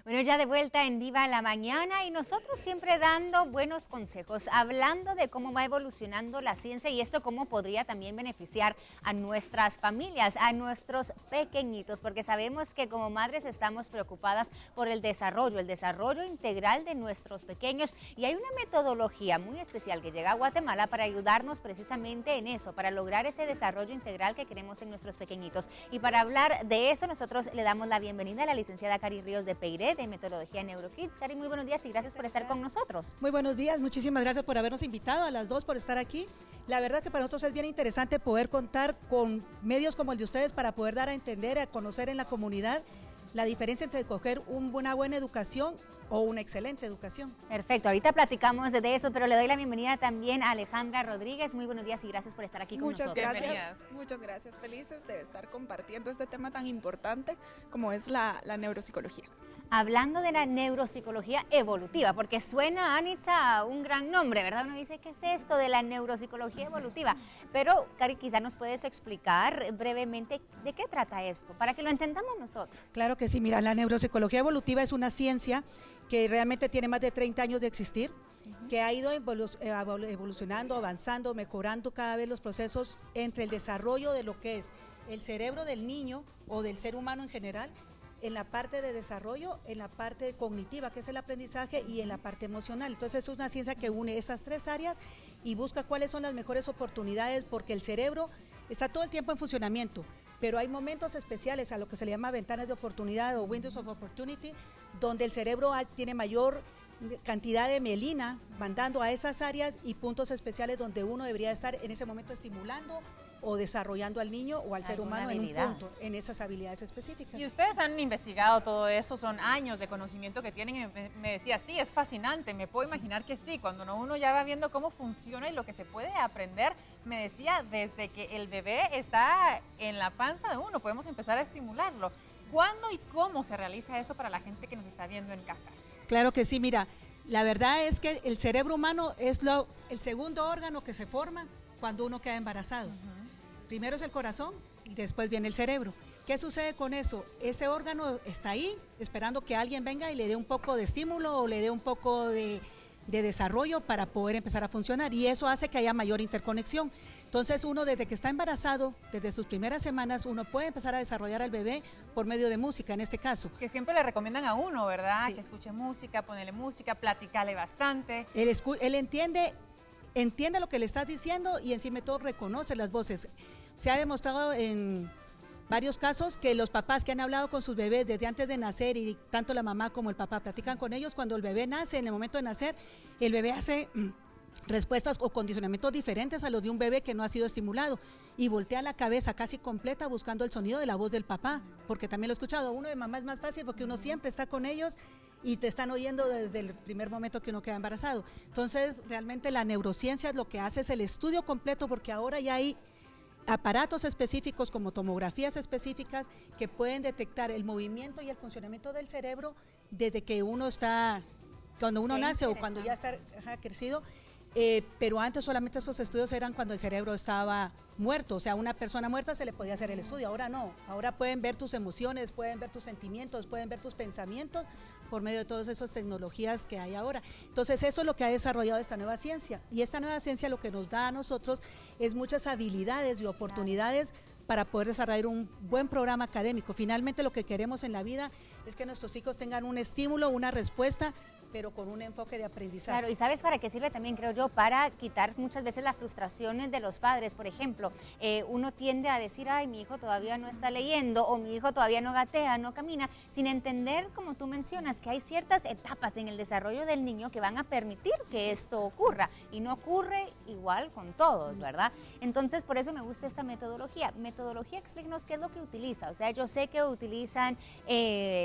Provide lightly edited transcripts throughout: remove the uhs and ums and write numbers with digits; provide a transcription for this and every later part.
Bueno, ya de vuelta en Viva la Mañana y nosotros siempre dando buenos consejos, hablando de cómo va evolucionando la ciencia y esto cómo podría también beneficiar a nuestras familias, a nuestros pequeñitos, porque sabemos que como madres estamos preocupadas por el desarrollo integral de nuestros pequeños y hay una metodología muy especial que llega a Guatemala para ayudarnos precisamente en eso, para lograr ese desarrollo integral que queremos en nuestros pequeñitos. Y para hablar de eso, nosotros le damos la bienvenida a la licenciada Cari Ríos de Peiré, de Metodología NeuroKids. Cari, muy buenos días y gracias por estar con nosotros. Muy buenos días, muchísimas gracias por habernos invitado, a las dos por estar aquí. La verdad que para nosotros es bien interesante poder contar con medios como el de ustedes para poder dar a entender, a conocer en la comunidad la diferencia entre coger una buena educación o una excelente educación. Perfecto, ahorita platicamos de eso, pero le doy la bienvenida también a Alejandra Rodríguez. Muy buenos días y gracias por estar aquí con nosotros. Muchas gracias, felices de estar compartiendo este tema tan importante como es la neuropsicología. Hablando de la neuropsicología evolutiva, porque suena, Anitza, a un gran nombre, ¿verdad? Uno dice, ¿qué es esto de la neuropsicología evolutiva? Pero, Cari, quizá nos puedes explicar brevemente de qué trata esto, para que lo entendamos nosotros. Claro que sí, mira, la neuropsicología evolutiva es una ciencia que realmente tiene más de 30 años de existir, que ha ido evolucionando, avanzando, mejorando cada vez los procesos entre el desarrollo de lo que es el cerebro del niño o del ser humano en general, en la parte de desarrollo, en la parte cognitiva, que es el aprendizaje, y en la parte emocional. Entonces es una ciencia que une esas tres áreas y busca cuáles son las mejores oportunidades, porque el cerebro está todo el tiempo en funcionamiento, pero hay momentos especiales a lo que se le llama ventanas de oportunidad o windows of opportunity, donde el cerebro tiene mayor cantidad de mielina mandando a esas áreas y puntos especiales donde uno debería estar en ese momento estimulando o desarrollando al niño o al ser humano habilidad. En un punto, en esas habilidades específicas. Y ustedes han investigado todo eso, son años de conocimiento que tienen y me decía, sí, es fascinante, me puedo imaginar que sí, cuando uno ya va viendo cómo funciona y lo que se puede aprender, me decía, desde que el bebé está en la panza de uno, podemos empezar a estimularlo. ¿Cuándo y cómo se realiza eso para la gente que nos está viendo en casa? Claro que sí, mira, la verdad es que el cerebro humano es el segundo órgano que se forma cuando uno queda embarazado. Primero es el corazón y después viene el cerebro. ¿Qué sucede con eso? Ese órgano está ahí esperando que alguien venga y le dé un poco de estímulo o le dé un poco de desarrollo para poder empezar a funcionar, y eso hace que haya mayor interconexión. Entonces uno desde que está embarazado, desde sus primeras semanas, uno puede empezar a desarrollar al bebé por medio de música en este caso. Que siempre le recomiendan a uno, ¿verdad? Sí. Que escuche música, ponerle música, platicale bastante. Él entiende lo que le estás diciendo y encima de todo reconoce las voces. Se ha demostrado en varios casos que los papás que han hablado con sus bebés desde antes de nacer, y tanto la mamá como el papá platican con ellos, cuando el bebé nace, en el momento de nacer, el bebé hace respuestas o condicionamientos diferentes a los de un bebé que no ha sido estimulado y voltea la cabeza casi completa buscando el sonido de la voz del papá, porque también lo he escuchado, uno de mamá es más fácil porque uno siempre está con ellos y te están oyendo desde el primer momento que uno queda embarazado. Entonces realmente la neurociencia lo que hace es el estudio completo, porque ahora ya hay aparatos específicos como tomografías específicas que pueden detectar el movimiento y el funcionamiento del cerebro desde que uno está, cuando uno nace o cuando ya está crecido. Pero antes solamente esos estudios eran cuando el cerebro estaba muerto, o sea, una persona muerta se le podía hacer el estudio, ahora no, ahora pueden ver tus emociones, pueden ver tus sentimientos, pueden ver tus pensamientos por medio de todas esas tecnologías que hay ahora. Entonces eso es lo que ha desarrollado esta nueva ciencia, y esta nueva ciencia lo que nos da a nosotros es muchas habilidades y oportunidades para poder desarrollar un buen programa académico. Finalmente lo que queremos en la vida es que nuestros hijos tengan un estímulo, una respuesta, pero con un enfoque de aprendizaje. Claro, y ¿sabes para qué sirve también, creo yo? Para quitar muchas veces las frustraciones de los padres. Por ejemplo, uno tiende a decir, ay, mi hijo todavía no está leyendo, o mi hijo todavía no gatea, no camina, sin entender, como tú mencionas, que hay ciertas etapas en el desarrollo del niño que van a permitir que esto ocurra, y no ocurre igual con todos, ¿verdad? Entonces, por eso me gusta esta metodología. Metodología, explícanos qué es lo que utiliza. O sea, yo sé que utilizan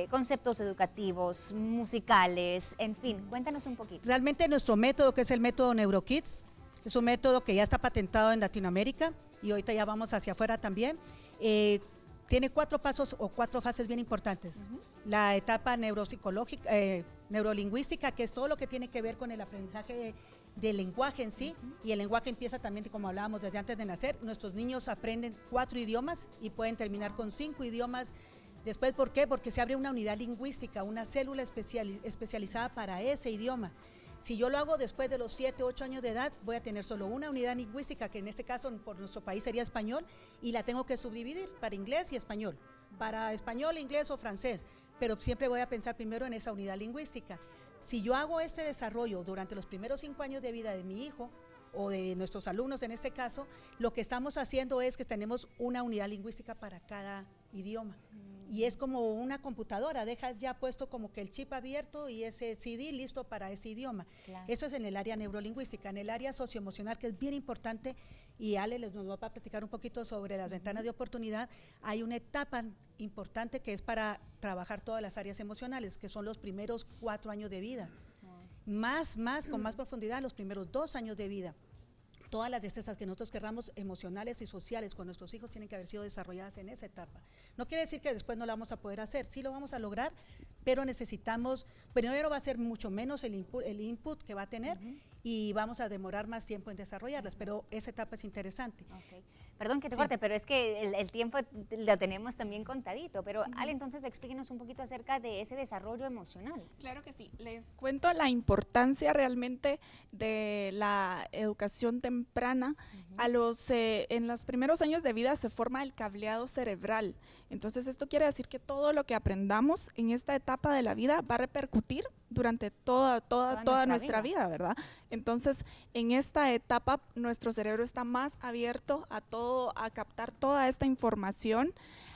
conceptos educativos, musicales, en fin, cuéntanos un poquito. Realmente nuestro método, que es el método NeuroKids, es un método que ya está patentado en Latinoamérica y ahorita ya vamos hacia afuera también. Tiene 4 pasos o 4 fases bien importantes. La etapa neuropsicológica, neurolingüística, que es todo lo que tiene que ver con el aprendizaje del lenguaje en sí, y el lenguaje empieza también, como hablábamos, desde antes de nacer. Nuestros niños aprenden 4 idiomas y pueden terminar con 5 idiomas Después, ¿por qué? Porque se abre una unidad lingüística, una célula especializada para ese idioma. Si yo lo hago después de los 7, 8 años de edad, voy a tener solo una unidad lingüística, que en este caso por nuestro país sería español, y la tengo que subdividir para inglés y español, para español, inglés o francés, pero siempre voy a pensar primero en esa unidad lingüística. Si yo hago este desarrollo durante los primeros 5 años de vida de mi hijo, o de nuestros alumnos en este caso, lo que estamos haciendo es que tenemos una unidad lingüística para cada idioma. Y es como una computadora, dejas ya puesto como que el chip abierto y ese CD listo para ese idioma. Claro. Eso es en el área neurolingüística. En el área socioemocional, que es bien importante, y Ale nos va a platicar un poquito sobre las ventanas de oportunidad, hay una etapa importante que es para trabajar todas las áreas emocionales, que son los primeros 4 años de vida. Con más profundidad, los primeros 2 años de vida. Todas las destrezas que nosotros querramos, emocionales y sociales, con nuestros hijos, tienen que haber sido desarrolladas en esa etapa. No quiere decir que después no la vamos a poder hacer, sí lo vamos a lograr, pero necesitamos, primero va a ser mucho menos el input que va a tener, y vamos a demorar más tiempo en desarrollarlas, pero esa etapa es interesante. Okay. Perdón que te corte, pero es que el tiempo lo tenemos también contadito, pero Ale, entonces explíquenos un poquito acerca de ese desarrollo emocional. Claro que sí, les cuento la importancia realmente de la educación temprana. En los primeros años de vida se forma el cableado cerebral, entonces esto quiere decir que todo lo que aprendamos en esta etapa de la vida va a repercutir durante toda nuestra vida, ¿verdad? Entonces, en esta etapa, nuestro cerebro está más abierto a captar toda esta información,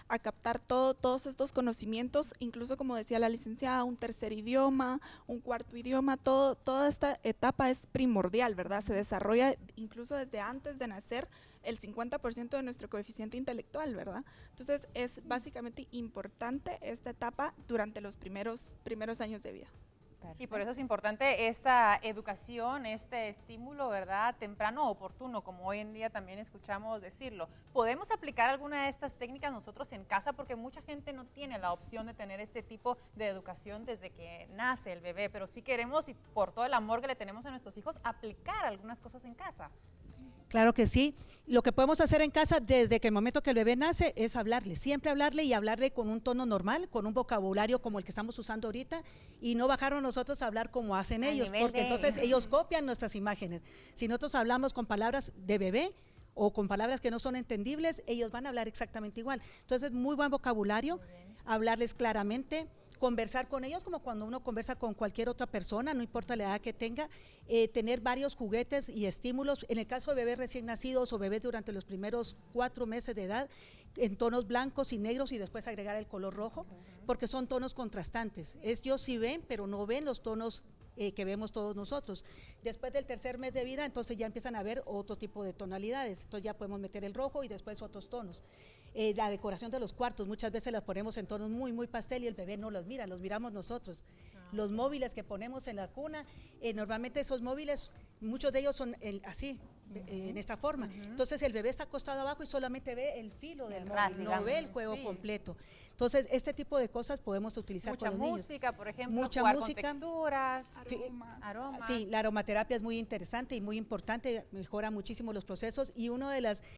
a captar todos estos conocimientos, incluso como decía la licenciada, un tercer idioma, un cuarto idioma, toda esta etapa es primordial, ¿verdad? Se desarrolla incluso desde antes de nacer el 50% de nuestro coeficiente intelectual, ¿verdad? Entonces, es básicamente importante esta etapa durante los primeros años de vida. Y por eso es importante esta educación, este estímulo, ¿verdad? Temprano, oportuno, como hoy en día también escuchamos decirlo. ¿Podemos aplicar alguna de estas técnicas nosotros en casa? Porque mucha gente no tiene la opción de tener este tipo de educación desde que nace el bebé, pero sí queremos, y por todo el amor que le tenemos a nuestros hijos, aplicar algunas cosas en casa. Claro que sí. Lo que podemos hacer en casa desde que el momento que el bebé nace es hablarle, siempre hablarle, y hablarle con un tono normal, con un vocabulario como el que estamos usando ahorita, y no bajarnos nosotros a hablar como hacen ellos, porque entonces ellos copian nuestras imágenes. Si nosotros hablamos con palabras de bebé o con palabras que no son entendibles, ellos van a hablar exactamente igual. Entonces, muy buen vocabulario, hablarles claramente, conversar con ellos como cuando uno conversa con cualquier otra persona, no importa la edad que tenga, tener varios juguetes y estímulos. En el caso de bebés recién nacidos o bebés durante los primeros 4 meses de edad, en tonos blancos y negros, y después agregar el color rojo, porque son tonos contrastantes. Ellos sí ven, pero no ven los tonos que vemos todos nosotros. Después del tercer mes de vida, entonces ya empiezan a ver otro tipo de tonalidades, entonces ya podemos meter el rojo y después otros tonos. La decoración de los cuartos, muchas veces las ponemos en tonos muy, muy pastel, y el bebé no los mira, los miramos nosotros. Los móviles que ponemos en la cuna, normalmente esos móviles, muchos de ellos son así, en esta forma. Entonces el bebé está acostado abajo y solamente ve el filo del móvil, no ve el juego completo. Entonces, este tipo de cosas podemos utilizar con los niños. Mucha música, por ejemplo, jugar con texturas, aromas. Sí, la aromaterapia es muy interesante y muy importante, mejora muchísimo los procesos, y uno de las